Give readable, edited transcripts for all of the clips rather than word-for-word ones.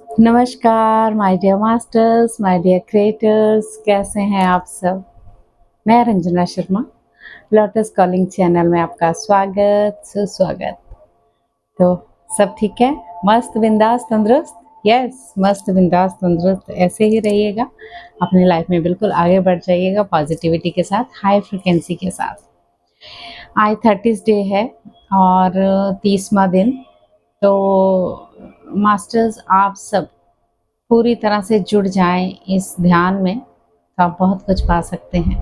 नमस्कार my dear masters, my dear creators, कैसे हैं आप सब? मैं Ranjana Sharma, Lotus Calling channel में आपका स्वागत, सुस्वागत। तो सब ठीक है? मस्त, बिंदास, तंदुरुस्त? यस, मस्त, बिंदास, तंदुरुस्त ऐसे ही रहिएगा। अपनी लाइफ में बिल्कुल आगे बढ़ जाइएगा पॉजिटिविटी के साथ, हाई फ्रिक्वेंसी के साथ। आज 30th डे है और 30वां दिन। तो मास्टर्स आप सब पूरी तरह से जुड़ जाएं इस ध्यान में तो आप बहुत कुछ पा सकते हैं।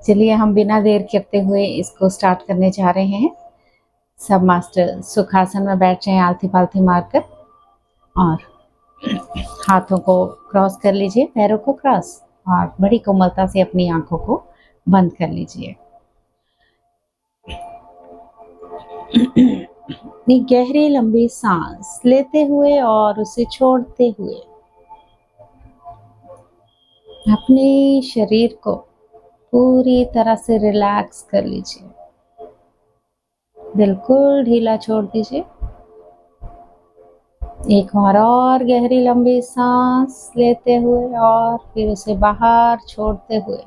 चलिए हम बिना देर करते हुए इसको स्टार्ट करने जा रहे हैं। सब मास्टर सुखासन में बैठ जाएं आलती पालती मारकर और हाथों को क्रॉस कर लीजिए, पैरों को क्रॉस, और बड़ी कोमलता से अपनी आंखों को बंद कर लीजिए। अपनी गहरी लंबी सांस लेते हुए और उसे छोड़ते हुए अपने शरीर को पूरी तरह से रिलैक्स कर लीजिए। बिल्कुल ढीला छोड़ दीजिए। एक बार और गहरी लंबी सांस लेते हुए और फिर उसे बाहर छोड़ते हुए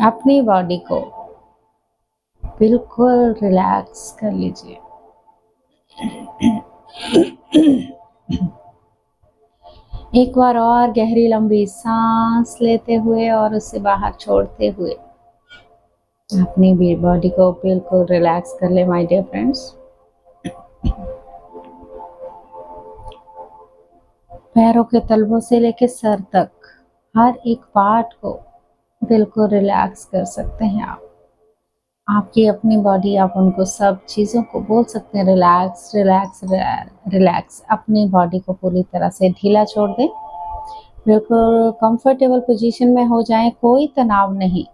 अपनी बॉडी को बिल्कुल रिलैक्स कर लीजिए। एक बार और गहरी लंबी सांस लेते हुए और उसे बाहर छोड़ते हुए अपनी बॉडी को बिल्कुल रिलैक्स कर ले माय डियर फ्रेंड्स। पैरों के तलवों से लेकर सर तक हर एक पार्ट को बिल्कुल रिलैक्स कर सकते हैं आप। आपकी अपनी बॉडी, आप उनको सब चीज़ों को बोल सकते हैं रिलैक्स रिलैक्स रिलैक्स। अपनी बॉडी को पूरी तरह से ढीला छोड़ दें, बिल्कुल कंफर्टेबल पोजीशन में हो जाएं, कोई तनाव नहीं।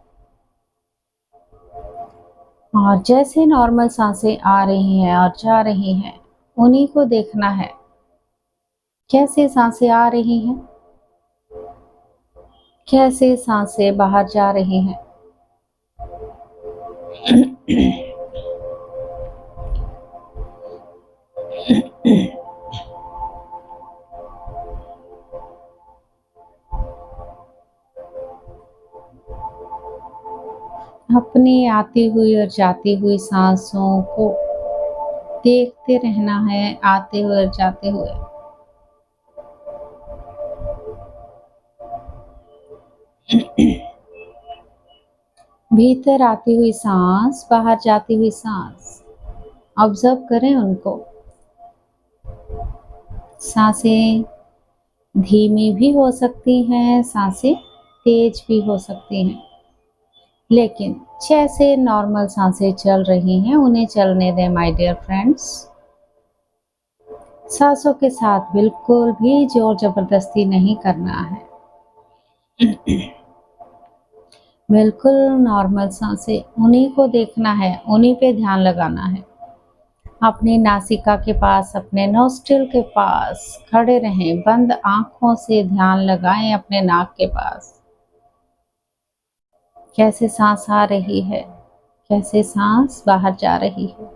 और जैसे नॉर्मल सांसें आ रही हैं और जा रही हैं, उन्हीं को देखना है। कैसे सांसें आ रही हैं, कैसे सांसें बाहर जा रही हैं। अपनी आती हुई और जाती हुई सांसों को देखते रहना है, आते हुए और जाते हुए। भीतर आती हुई सांस, बाहर जाती हुई सांस, ऑब्जर्व करें उनको। सांसें धीमी भी हो सकती हैं, सांसें तेज भी हो सकती हैं, लेकिन जैसे नॉर्मल सांसें चल रही हैं उन्हें चलने दें माय डियर फ्रेंड्स। सांसों के साथ बिल्कुल भी जोर जबरदस्ती नहीं करना है। बिल्कुल नॉर्मल सांसें, उन्हीं को देखना है, उन्हीं पे ध्यान लगाना है। अपनी नासिका के पास, अपने नोस्ट्रिल के पास खड़े रहें, बंद आंखों से ध्यान लगाएं अपने नाक के पास। कैसे सांस आ रही है, कैसे सांस बाहर जा रही है।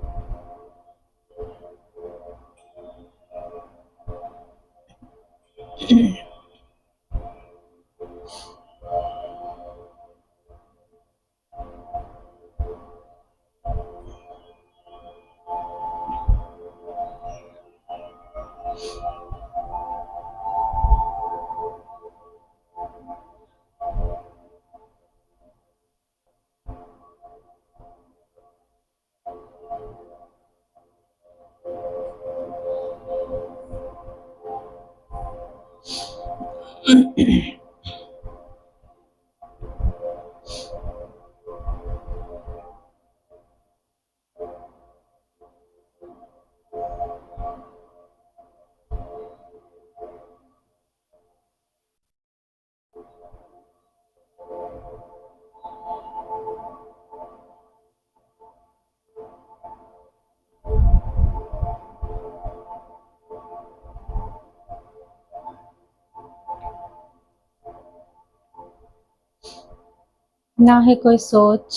ना ही कोई सोच,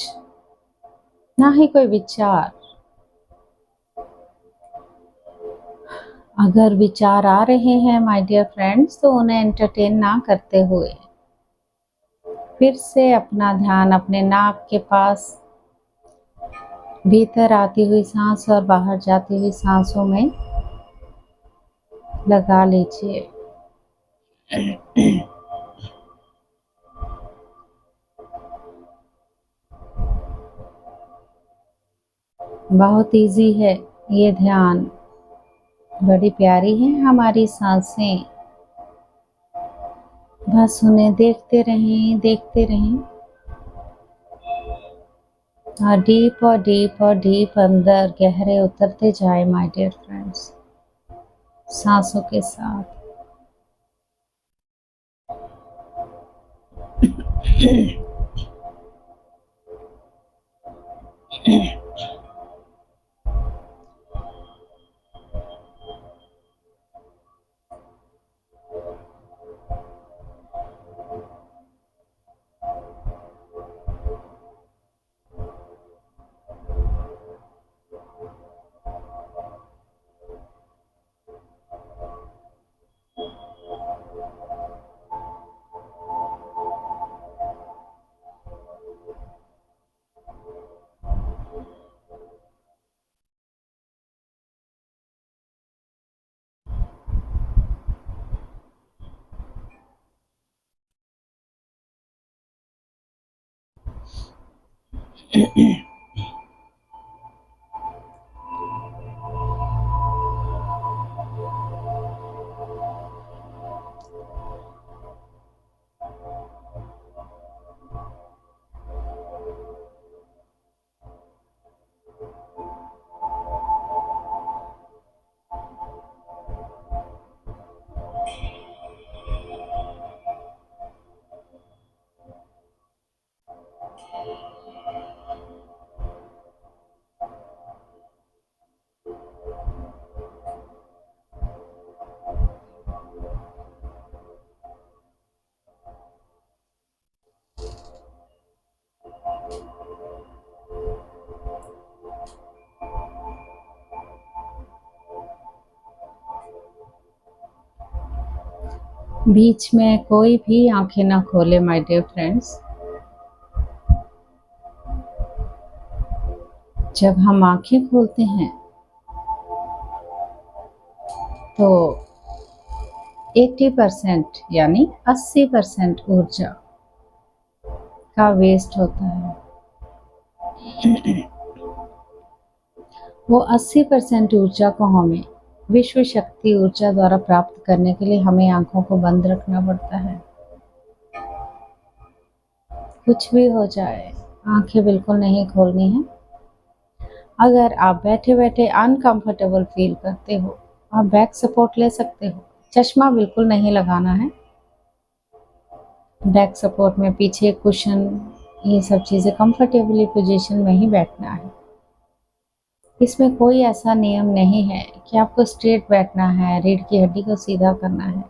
ना ही कोई विचार, अगर विचार आ रहे हैं माय डियर फ्रेंड्स, तो उन्हें एंटरटेन ना करते हुए फिर से अपना ध्यान अपने नाक के पास भीतर आती हुई सांस और बाहर जाती हुई सांसों में लगा लीजिए। बहुत इजी है ये ध्यान, बड़ी प्यारी है हमारी सांसें। बस उन्हें देखते रहें और डीप अंदर गहरे उतरते जाए माय डियर फ्रेंड्स, सांसों के साथ। बीच में कोई भी आंखें ना खोले माय डियर फ्रेंड्स। जब हम आंखें खोलते हैं तो 80% यानी 80% ऊर्जा का वेस्ट होता है। वो 80% ऊर्जा को हमें विश्व शक्ति ऊर्जा द्वारा प्राप्त करने के लिए हमें आंखों को बंद रखना पड़ता है। कुछ भी हो जाए, आंखें बिल्कुल नहीं खोलनी है। अगर आप बैठे बैठे अनकंफर्टेबल फील करते हो, आप बैक सपोर्ट ले सकते हो। चश्मा बिल्कुल नहीं लगाना है। बैक सपोर्ट में पीछे कुशन, ये सब चीज़ें कंफर्टेबली पोजीशन में ही बैठना है। इसमें कोई ऐसा नियम नहीं है कि आपको स्ट्रेट बैठना है, रीढ़ की हड्डी को सीधा करना है।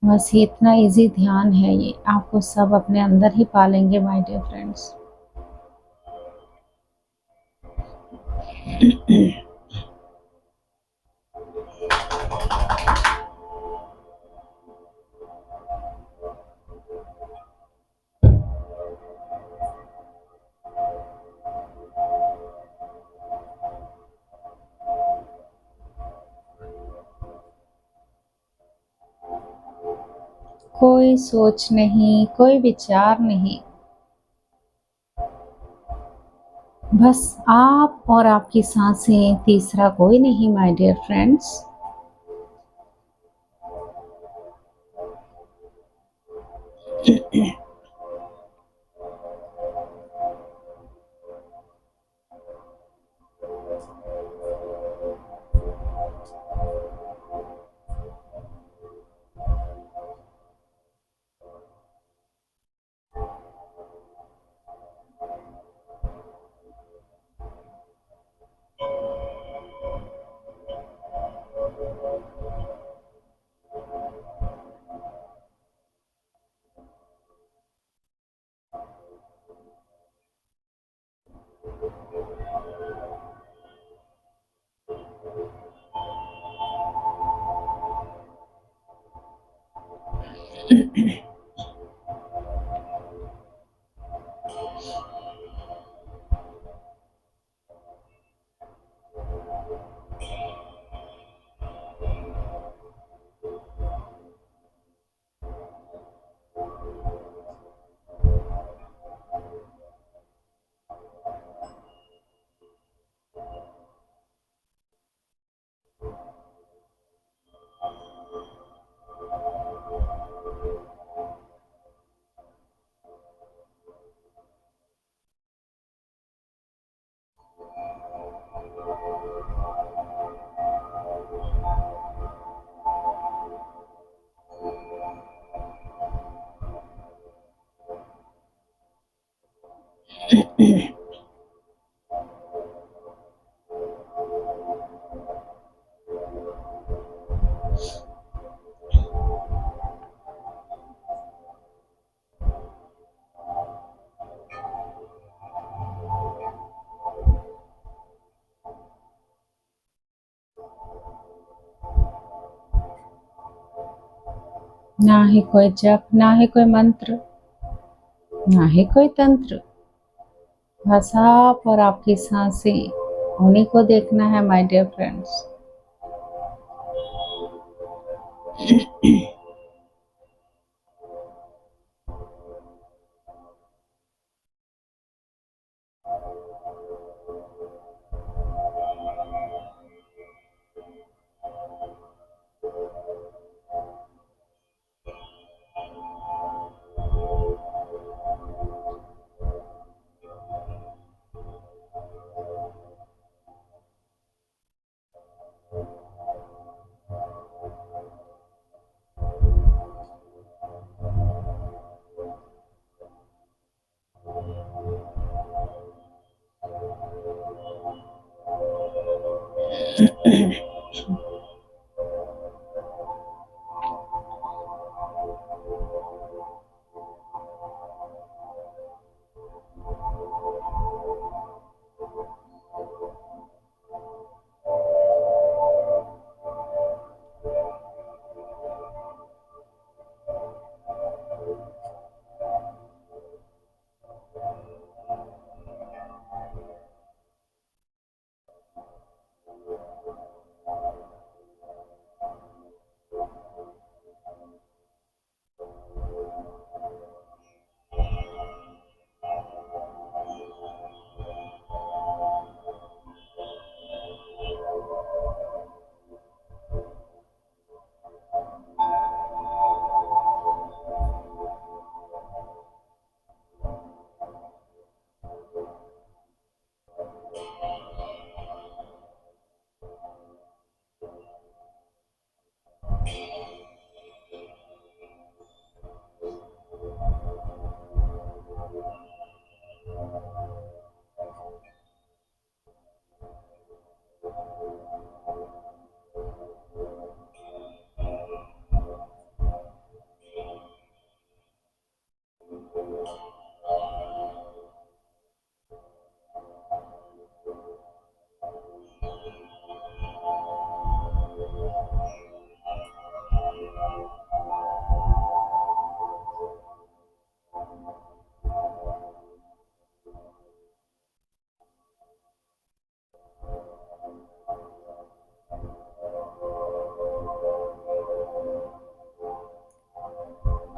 बस ये इतना इजी ध्यान है, ये आपको सब अपने अंदर ही पालेंगे माय डियर फ्रेंड्स। कोई सोच नहीं, कोई विचार नहीं, बस आप और आपकी सांसें, तीसरा कोई नहीं माय डियर फ्रेंड्स। ना ही कोई जप, ना ही कोई मंत्र, ना ही कोई तंत्र, बस आप और आपकी सांसें, उन्हीं को देखना है माय डियर फ्रेंड्स।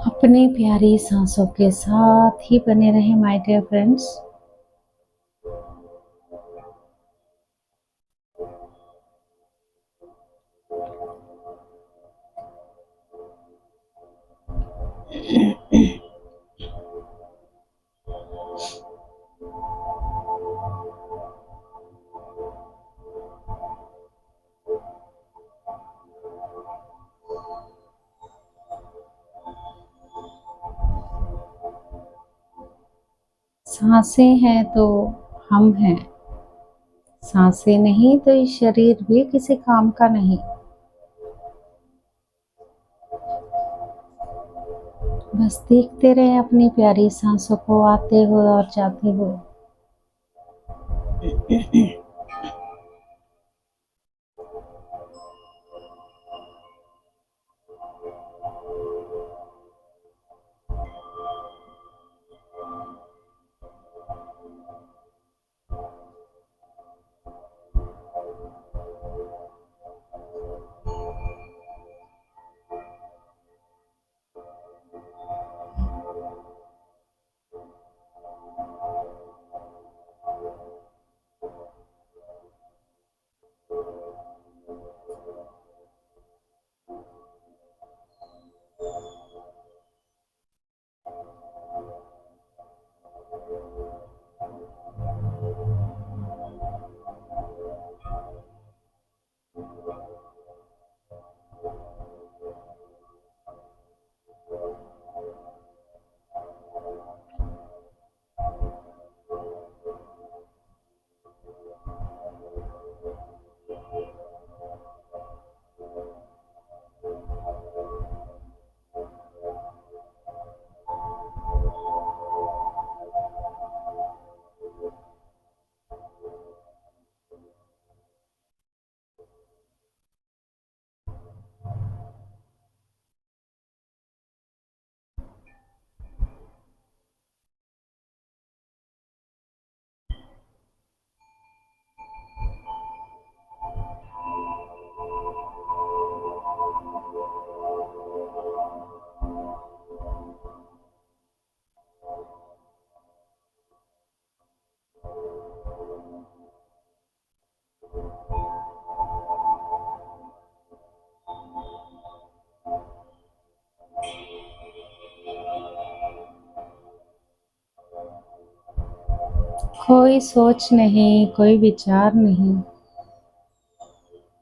अपनी प्यारी सांसों के साथ ही बने रहें माय डियर फ्रेंड्स। सांसें हैं तो हम हैं, सांसें नहीं तो ये शरीर भी किसी काम का नहीं। बस देखते रहे अपनी प्यारी सांसों को आते हुए और जाते हुए। कोई सोच नहीं, कोई विचार नहीं,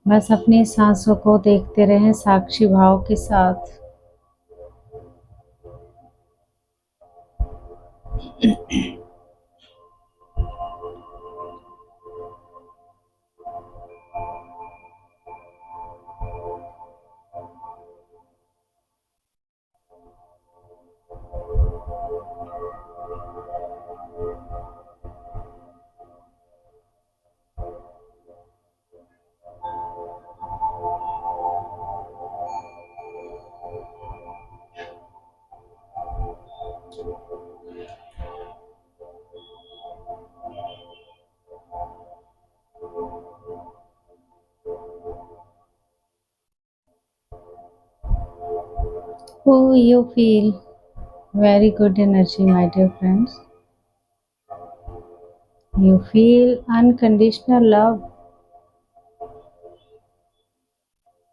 बस अपनी सांसों को देखते रहें साक्षी भाव के साथ। Oh, you feel very good energy, my dear friends. You feel unconditional love.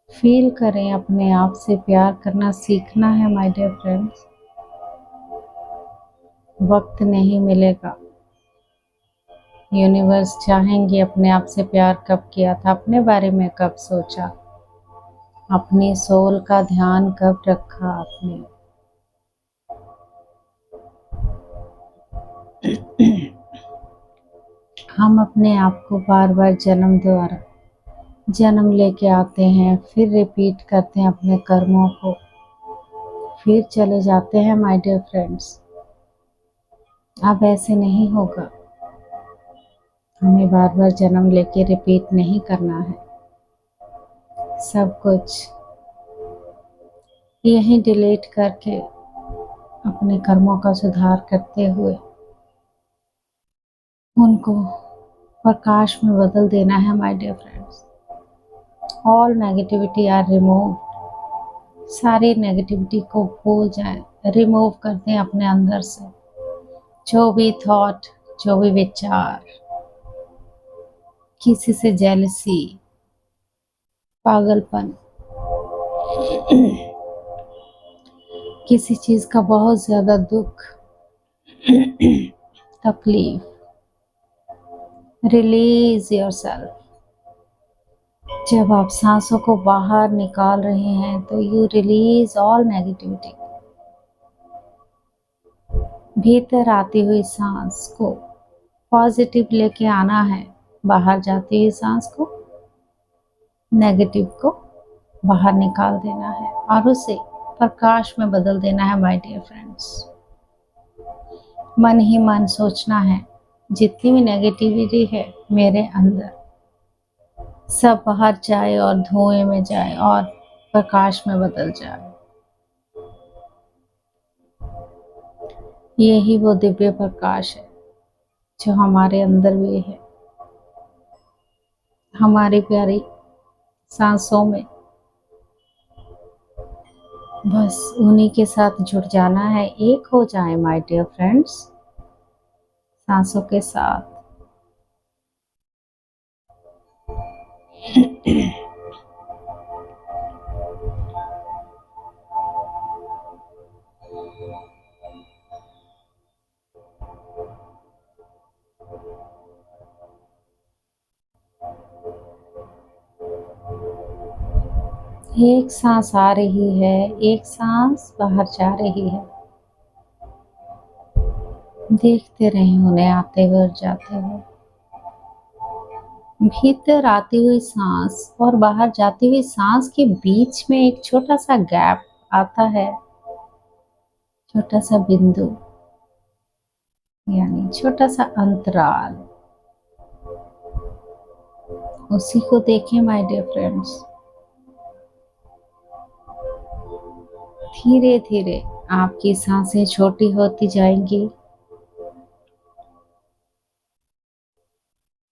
Feel करें, अपने आप से प्यार करना सीखना है माय डियर फ्रेंड्स। वक्त नहीं मिलेगा। यूनिवर्स चाहेंगे अपने आप से प्यार कब किया था, अपने बारे में कब सोचा, अपनी सोल का ध्यान कब रखा आपने। हम अपने आप को बार बार जन्म लेके आते हैं, फिर रिपीट करते हैं अपने कर्मों को, फिर चले जाते हैं माय डियर फ्रेंड्स। अब ऐसे नहीं होगा। हमें बार बार जन्म लेके रिपीट नहीं करना है। सब कुछ यहीं डिलीट करके अपने कर्मों का सुधार करते हुए उनको प्रकाश में बदल देना है my dear friends. All negativity are remove. सारी नेगेटिविटी को भूल जाएं, रिमूव कर दें अपने अंदर से। जो भी थॉट, जो भी विचार, किसी से जेलसी, पागलपन, किसी चीज का बहुत ज्यादा दुख, तकलीफ, रिलीज योरसेल्फ। जब आप सांसों को बाहर निकाल रहे हैं तो यू रिलीज ऑल नेगेटिविटी। भीतर आती हुई सांस को पॉजिटिव लेके आना है, बाहर जाती हुई सांस को नेगेटिव को बाहर निकाल देना है और उसे प्रकाश में बदल देना है माय डियर फ्रेंड्स। मन ही मन सोचना है, जितनी भी नेगेटिविटी है मेरे अंदर, सब बाहर जाए और धुएं में जाए और प्रकाश में बदल जाए। यही वो दिव्य प्रकाश है जो हमारे अंदर भी है, हमारी प्यारी सांसों में। बस उन्हीं के साथ जुड़ जाना है, एक हो जाए माय डियर फ्रेंड्स सांसों के साथ। एक सांस आ रही है, एक सांस बाहर जा रही है। देखते रहें उन्हें आते हुए और जाते हुए। भीतर आती हुई सांस और बाहर जाती हुई सांस के बीच में एक छोटा सा गैप आता है, छोटा सा बिंदु, यानी छोटा सा अंतराल। उसी को देखें माय डियर फ्रेंड्स। धीरे धीरे आपकी सांसें छोटी होती जाएंगी।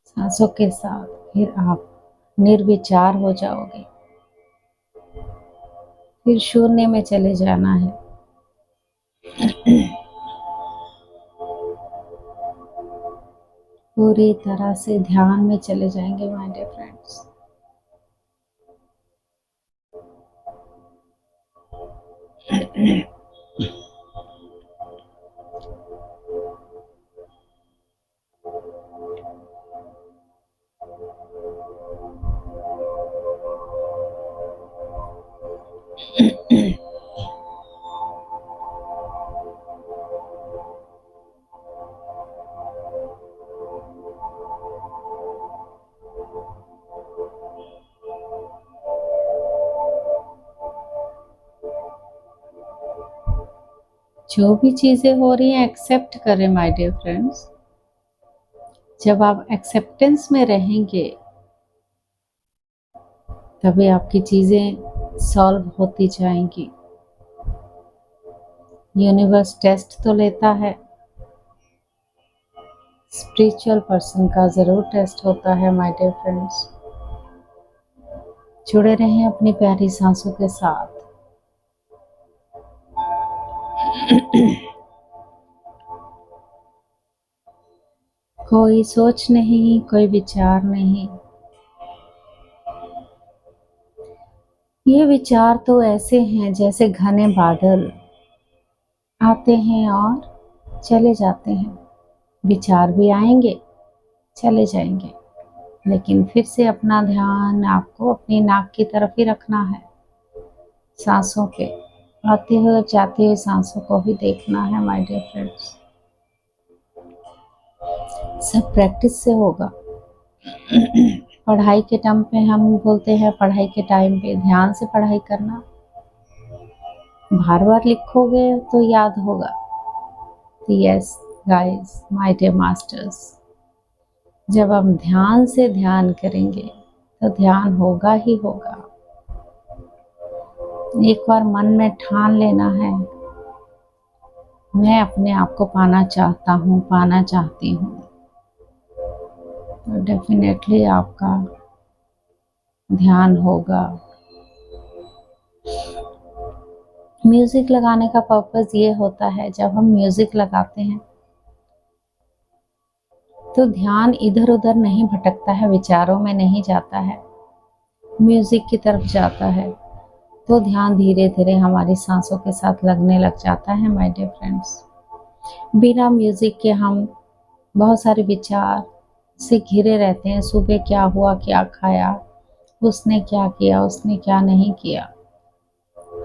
सांसों के साथ फिर आप निर्विचार हो जाओगे, फिर शून्य में चले जाना है। पूरी तरह से ध्यान में चले जाएंगे माय डियर फ्रेंड्स। जो भी चीज़ें हो रही हैं एक्सेप्ट करें माय डियर फ्रेंड्स। जब आप एक्सेप्टेंस में रहेंगे तभी आपकी चीज़ें सॉल्व होती जाएंगी। यूनिवर्स टेस्ट तो लेता है, स्पिरिचुअल पर्सन का ज़रूर टेस्ट होता है माय डियर फ्रेंड्स। जुड़े रहें अपनी प्यारी सांसों के साथ। कोई सोच नहीं, कोई विचार नहीं। ये विचार तो ऐसे हैं जैसे घने बादल आते हैं और चले जाते हैं। विचार भी आएंगे, चले जाएंगे, लेकिन फिर से अपना ध्यान आपको अपनी नाक की तरफ ही रखना है, सांसों पे। आते हुए और जाते हुए सांसों को भी देखना है माय डियर फ्रेंड्स। सब प्रैक्टिस से होगा। पढ़ाई के टाइम पे हम बोलते हैं पढ़ाई के टाइम पे ध्यान से पढ़ाई करना, बार बार लिखोगे तो याद होगा। तो yes guys, my dear masters, जब हम ध्यान से ध्यान करेंगे तो ध्यान होगा ही होगा। एक बार मन में ठान लेना है, मैं अपने आप को पाना चाहता हूँ, पाना चाहती हूँ, तो डेफिनेटली आपका ध्यान होगा। म्यूज़िक लगाने का पर्पस ये होता है, जब हम म्यूज़िक लगाते हैं तो ध्यान इधर उधर नहीं भटकता है, विचारों में नहीं जाता है, म्यूज़िक की तरफ जाता है। तो ध्यान धीरे धीरे हमारी सांसों के साथ लगने लग जाता है माय डियर फ्रेंड्स। बिना म्यूज़िक के हम बहुत सारे विचार से घिरे रहते हैं। सुबह क्या हुआ, क्या खाया, उसने क्या किया, उसने क्या नहीं किया,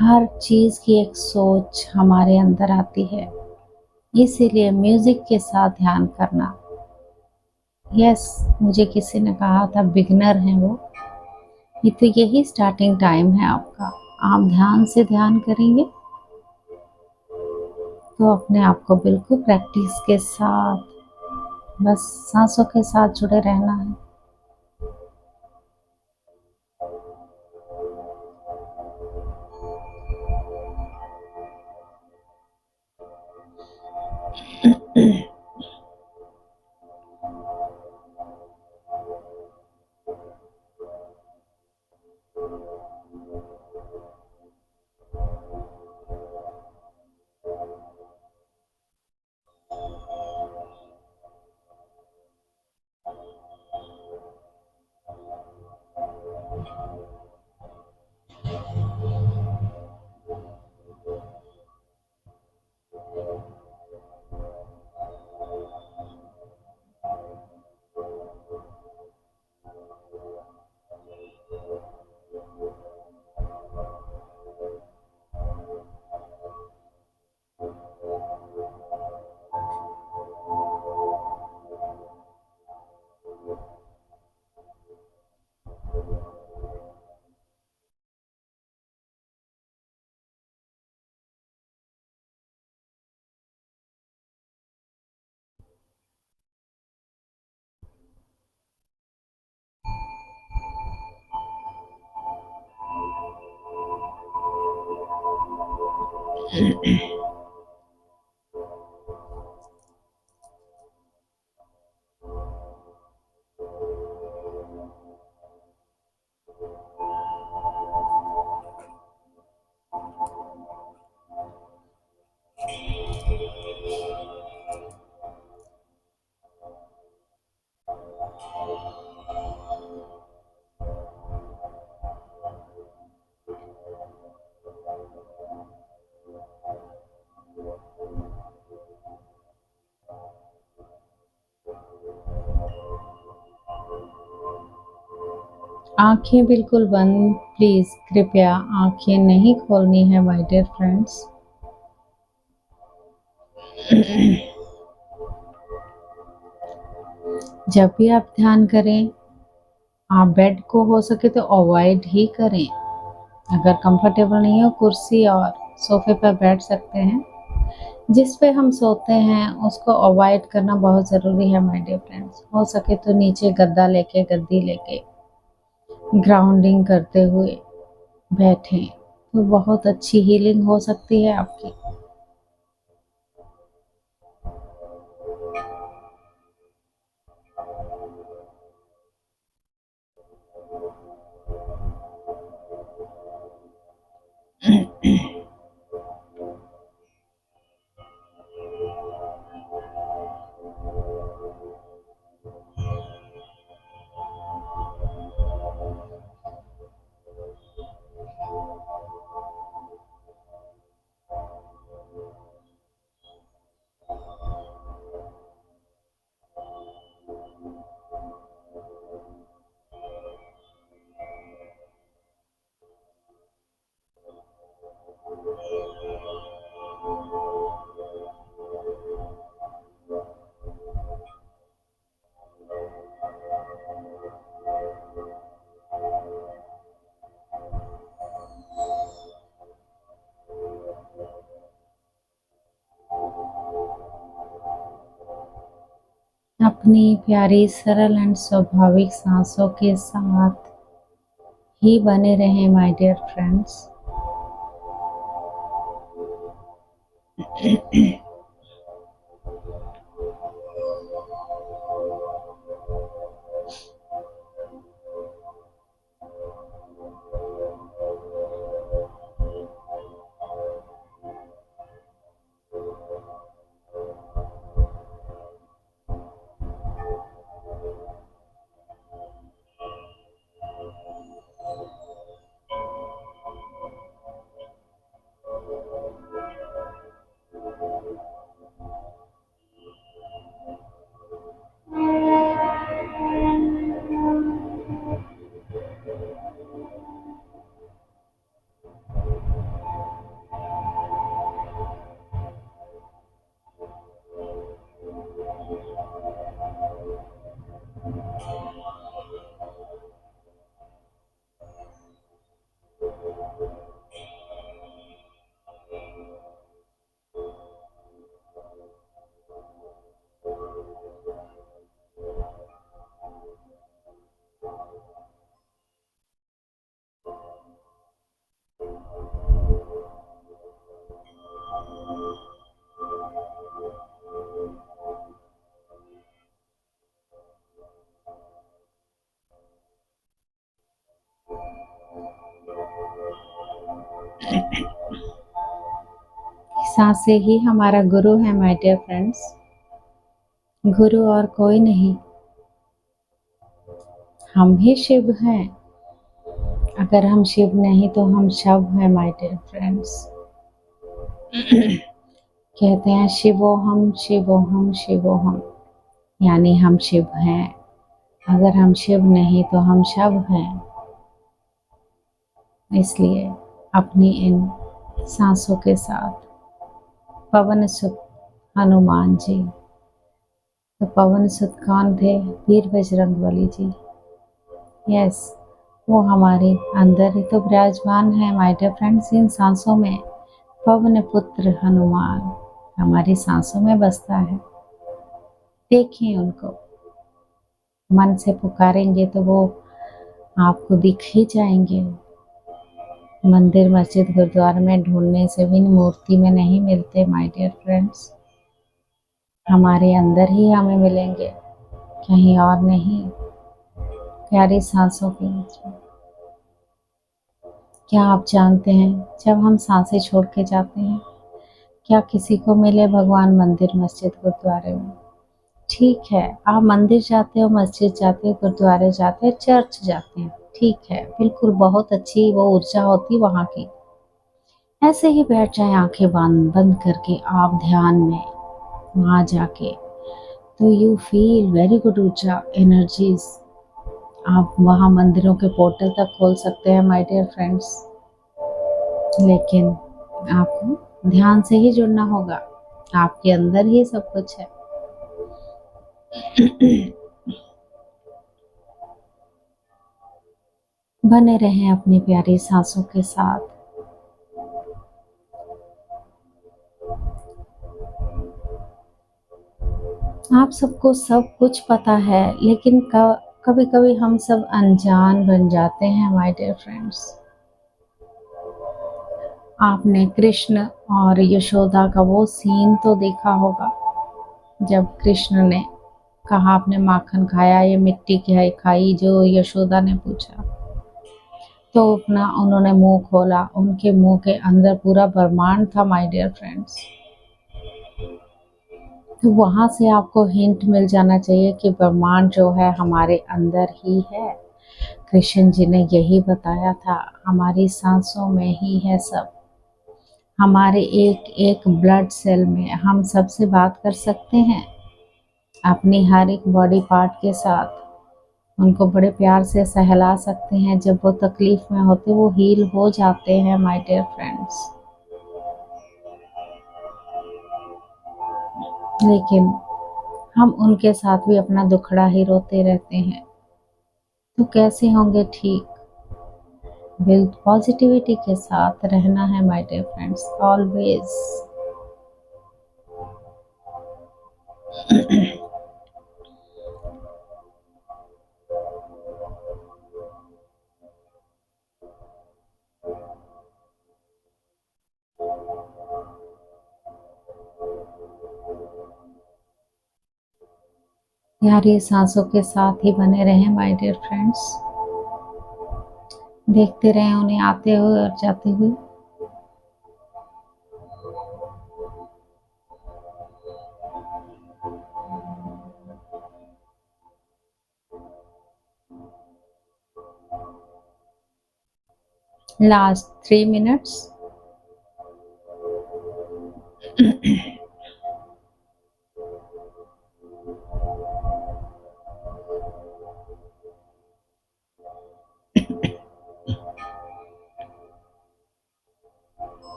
हर चीज़ की एक सोच हमारे अंदर आती है। इसीलिए म्यूज़िक के साथ ध्यान करना। यस, मुझे किसी ने कहा था बिगिनर हैं वो, ये तो यही स्टार्टिंग टाइम है आपका। आप ध्यान से ध्यान करेंगे तो अपने आप को बिल्कुल प्रैक्टिस के साथ बस सांसों के साथ जुड़े रहना है। आंखें बिल्कुल बंद, प्लीज कृपया आंखें नहीं खोलनी है माय डियर फ्रेंड्स। जब भी आप ध्यान करें, आप बेड को हो सके तो अवॉइड ही करें। अगर कंफर्टेबल नहीं हो, कुर्सी और सोफे पर बैठ सकते हैं। जिस पे हम सोते हैं उसको अवॉइड करना बहुत ज़रूरी है माय डियर फ्रेंड्स। हो सके तो नीचे गद्दा लेके, गद्दी लेके ग्राउंडिंग करते हुए बैठें, तो बहुत अच्छी हीलिंग हो सकती है आपकी। अपनी प्यारी सरल एंड स्वाभाविक सांसों के साथ ही बने रहें माय डियर फ्रेंड्स। सांसें ही हमारा गुरु है माय डियर फ्रेंड्स। गुरु और कोई नहीं, हम ही शिव हैं। अगर हम शिव नहीं तो हम शव हैं माय डियर फ्रेंड्स। कहते हैं शिवोहम शिवोहम शिवोहम, यानी हम शिव हैं। अगर हम शिव नहीं तो हम शव हैं। इसलिए अपनी इन सांसों के साथ पवन सुत हनुमान जी, तो पवन सुत कौन थे? वीर बजरंगबली जी। यस, वो हमारे अंदर ही तो विराजमान है माय डियर फ्रेंड्स। इन सांसों में पवन पुत्र हनुमान हमारी सांसों में बसता है। देखिए उनको, मन से पुकारेंगे तो वो आपको दिख ही जाएंगे। मंदिर, मस्जिद, गुरुद्वारे में ढूंढने से भी मूर्ति में नहीं मिलते माय डियर फ्रेंड्स। हमारे अंदर ही हमें मिलेंगे, कहीं और नहीं। प्यारी सांसों के बीच में, क्या आप जानते हैं जब हम सांसें छोड़ के जाते हैं, क्या किसी को मिले भगवान मंदिर, मस्जिद, गुरुद्वारे में? ठीक है, आप मंदिर जाते हो, मस्जिद जाते हो, गुरुद्वारे जाते हो, चर्च जाते हैं, ठीक है, बिल्कुल बहुत अच्छी वो ऊर्जा होती वहाँ की। ऐसे ही बैठ जाए आंखें बंद बंद करके आप ध्यान में, वहाँ जाके तो यू फील वेरी गुड ऊर्जा, एनर्जीज आप वहाँ मंदिरों के पोर्टल तक खोल सकते हैं माय डियर फ्रेंड्स, लेकिन आपको ध्यान से ही जुड़ना होगा। आपके अंदर ही सब कुछ है। बने रहें अपनी प्यारी सांसों के साथ। आप सबको सब कुछ पता है, लेकिन कभी-कभी हम सब अनजान बन जाते हैं माय डियर फ्रेंड्स। आपने कृष्ण और यशोदा का वो सीन तो देखा होगा, जब कृष्ण ने कहा आपने माखन खाया या मिट्टी की खाई, जो यशोदा ने पूछा। तो अपना उन्होंने मुंह खोला, उनके मुंह के अंदर पूरा ब्रह्मांड था माय डियर फ्रेंड्स। तो वहाँ से आपको हिंट मिल जाना चाहिए कि ब्रह्मांड जो है हमारे अंदर ही है। कृष्ण जी ने यही बताया था, हमारी सांसों में ही है सब। हमारे एक एक ब्लड सेल में हम सबसे बात कर सकते हैं, अपनी हर एक बॉडी पार्ट के साथ। उनको बड़े प्यार से सहला सकते हैं, जब वो तकलीफ में होते वो हील हो जाते हैं माय डियर फ्रेंड्स। लेकिन हम उनके साथ भी अपना दुखड़ा ही रोते रहते हैं, तो कैसे होंगे ठीक। बिल्ड पॉजिटिविटी के साथ रहना है माय डियर फ्रेंड्स, ऑलवेज। प्यारी सांसों के साथ ही बने रहें माय डियर फ्रेंड्स। देखते रहें उन्हें आते हुए और जाते हुए। Last 3 minutes।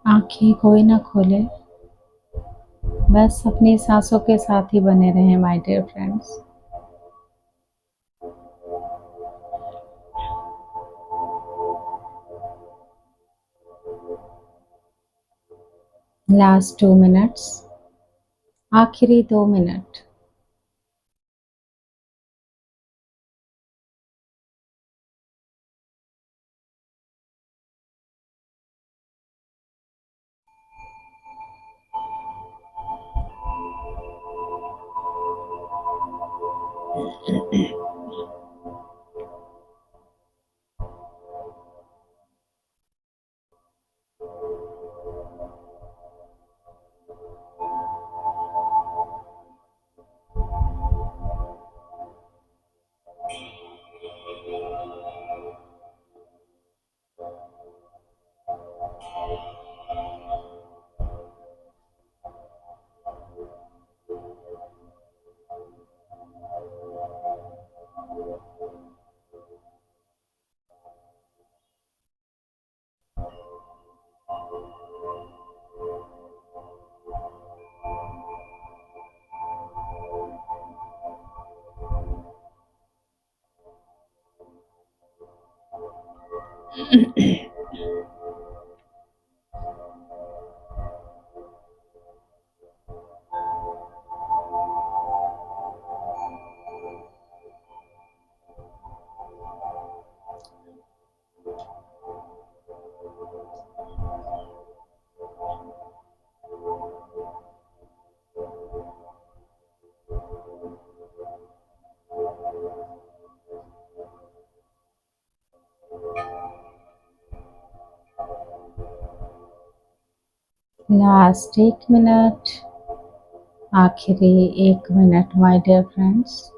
आंखें कोई ना खोले, बस अपनी सांसों के साथ ही बने रहें my dear friends. Last 2 minutes। आखिरी 2 मिनट। लास्ट 1 मिनट, आखिरी 1 minute my dear friends.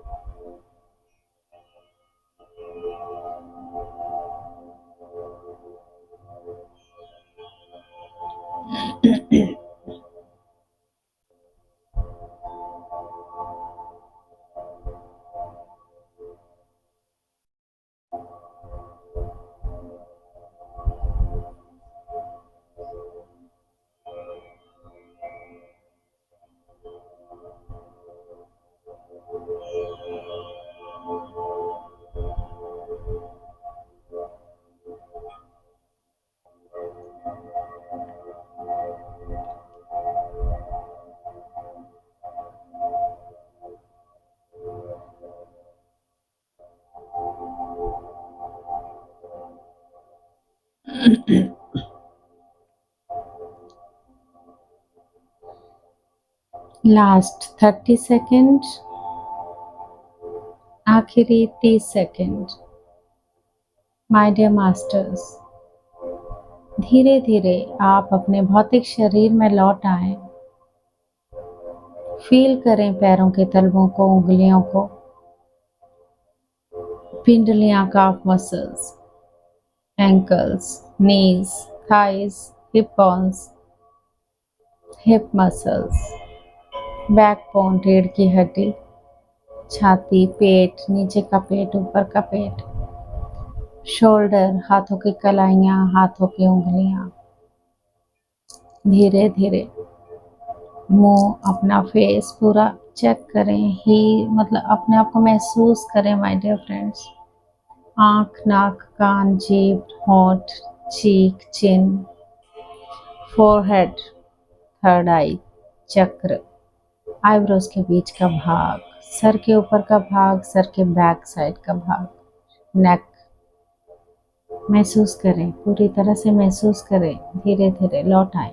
Last 30 second, आखिरी 30 सेकेंड। माय डियर मास्टर्स, धीरे धीरे आप अपने भौतिक शरीर में लौट आए। फील करें पैरों के तलवों को, उंगलियों को, पिंडलियां, calf muscles, ankles, knees, thighs, hip bones, hip muscles, backbone, रीढ़ की हड्डी, छाती, पेट, नीचे का पेट, ऊपर का पेट, शोल्डर, हाथों की कलाइयां, हाथों की उंगलियां। धीरे धीरे मुंह, अपना फेस पूरा चेक करें ही, मतलब अपने आप को महसूस करें माय डियर फ्रेंड्स। आँख, नाक, कान, जीभ, होंठ, चीक, चिन, फोरहेड, थर्ड आई, चक्र, आईब्रोज के बीच का भाग, सर के ऊपर का भाग, सर के बैक साइड का भाग, नेक। महसूस करें, पूरी तरह से महसूस करें। धीरे धीरे लौट आए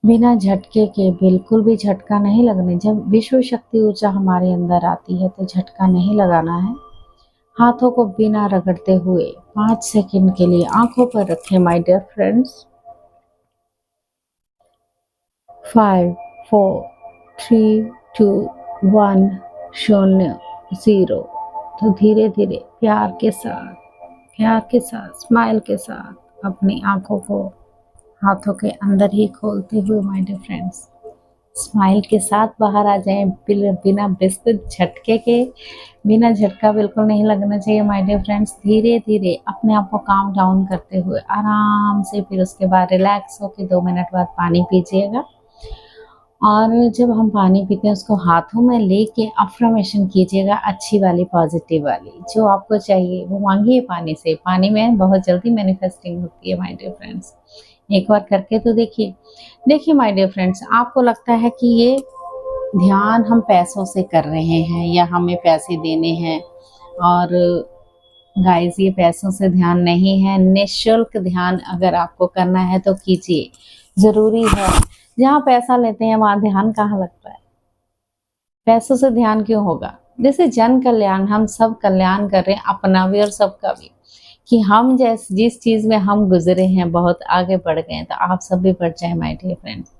बिना झटके के, बिल्कुल भी झटका नहीं लगने। जब विश्व शक्ति ऊर्जा हमारे अंदर आती है तो झटका नहीं लगाना है। हाथों को बिना रगड़ते हुए 5 सेकंड के लिए आंखों पर रखें माय डियर फ्रेंड्स। 5, 4, 3, 2, 1, 0, 0। तो धीरे धीरे प्यार के साथ, स्माइल के साथ अपनी आंखों को हाथों के अंदर ही खोलते हुए माय डियर फ्रेंड्स स्माइल के साथ बाहर आ जाएं, बिना बिल्कुल झटके के। बिना झटका बिल्कुल नहीं लगना चाहिए माय डियर फ्रेंड्स। धीरे धीरे अपने आप को काम डाउन करते हुए आराम से, फिर उसके बाद रिलैक्स होकर 2 मिनट बाद पानी पीजिएगा। और जब हम पानी पीते हैं उसको हाथों में लेके अफर्मेशन कीजिएगा, अच्छी वाली, पॉजिटिव वाली, जो आपको चाहिए वो मांगिए पानी से। पानी में बहुत जल्दी मैनिफेस्टिंग होती है माय डियर फ्रेंड्स। एक बार करके तो देखिए। देखिए माय डियर फ्रेंड्स, आपको लगता है कि ये ध्यान हम पैसों से कर रहे हैं या हमें पैसे देने हैं, और गाइस ये पैसों से ध्यान नहीं है। निःशुल्क ध्यान अगर आपको करना है तो कीजिए, ज़रूरी है। जहाँ पैसा लेते हैं वहाँ ध्यान कहाँ लगता है? पैसों से ध्यान क्यों होगा? जैसे जन कल्याण, हम सब कल्याण कर रहे हैं, अपना भी और सबका भी, कि हम जिस चीज़ में हम गुजरे हैं, बहुत आगे बढ़ गए हैं, तो आप सब भी बढ़ जाए माय डियर फ्रेंड्स।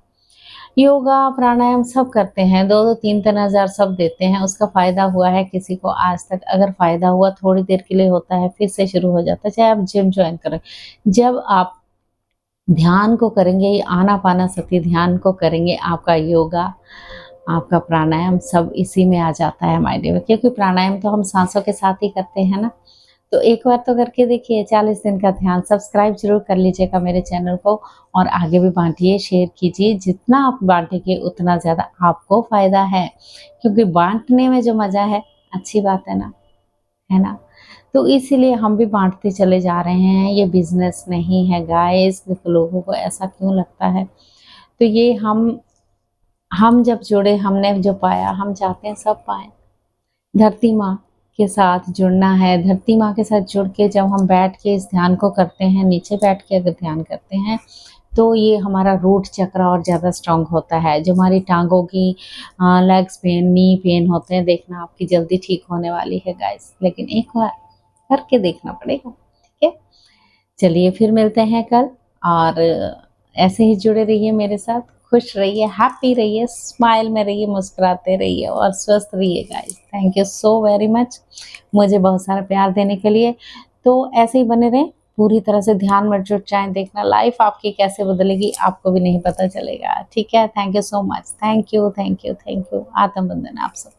योगा, प्राणायाम सब करते हैं, 2-2, 3-3 हज़ार सब देते हैं। उसका फ़ायदा हुआ है किसी को आज तक? अगर फ़ायदा हुआ थोड़ी देर के लिए होता है, फिर से शुरू हो जाता है। चाहे आप जिम जॉइन करें, जब आप ध्यान को करेंगे, आनापानसति ध्यान को करेंगे, आपका योगा, आपका प्राणायाम सब इसी में आ जाता है माय डियर। क्योंकि प्राणायाम तो हम सांसों के साथ ही करते हैं ना। तो एक बार तो करके देखिए 40 दिन का ध्यान। सब्सक्राइब जरूर कर लीजिएगा मेरे चैनल को, और आगे भी बांटिए, शेयर कीजिए। जितना आप बांटेंगे उतना ज़्यादा आपको फ़ायदा है, क्योंकि बांटने में जो मज़ा है, अच्छी बात है ना? तो इसीलिए हम भी बांटते चले जा रहे हैं। ये बिजनेस नहीं है गाइस। तो लोगों को ऐसा क्यों लगता है? तो ये हम जब जुड़े, हमने जो पाया, हम चाहते हैं सब पाएं। धरती माँ के साथ जुड़ना है। धरती माँ के साथ जुड़ के जब हम बैठ के इस ध्यान को करते हैं, नीचे बैठ के अगर ध्यान करते हैं, तो ये हमारा रूट चक्र और ज़्यादा स्ट्रॉन्ग होता है। जो हमारी टांगों की लेग्स पेन, नी पेन होते हैं, देखना आपकी जल्दी ठीक होने वाली है गाइस। लेकिन एक बार करके देखना पड़ेगा, ठीक है? चलिए फिर मिलते हैं कल, और ऐसे ही जुड़े रहिए मेरे साथ, खुश रहिए, हैप्पी रहिए, स्माइल में रहिए, मुस्कुराते रहिए और स्वस्थ रहिए guys. Thank you so very much मुझे बहुत सारा प्यार देने के लिए। तो ऐसे ही बने रहें, पूरी तरह से ध्यान मत जुट जाएं, देखना लाइफ आपकी कैसे बदलेगी आपको भी नहीं पता चलेगा। ठीक है, thank you so much, thank you thank you thank you. आत्म बंदन आप सब।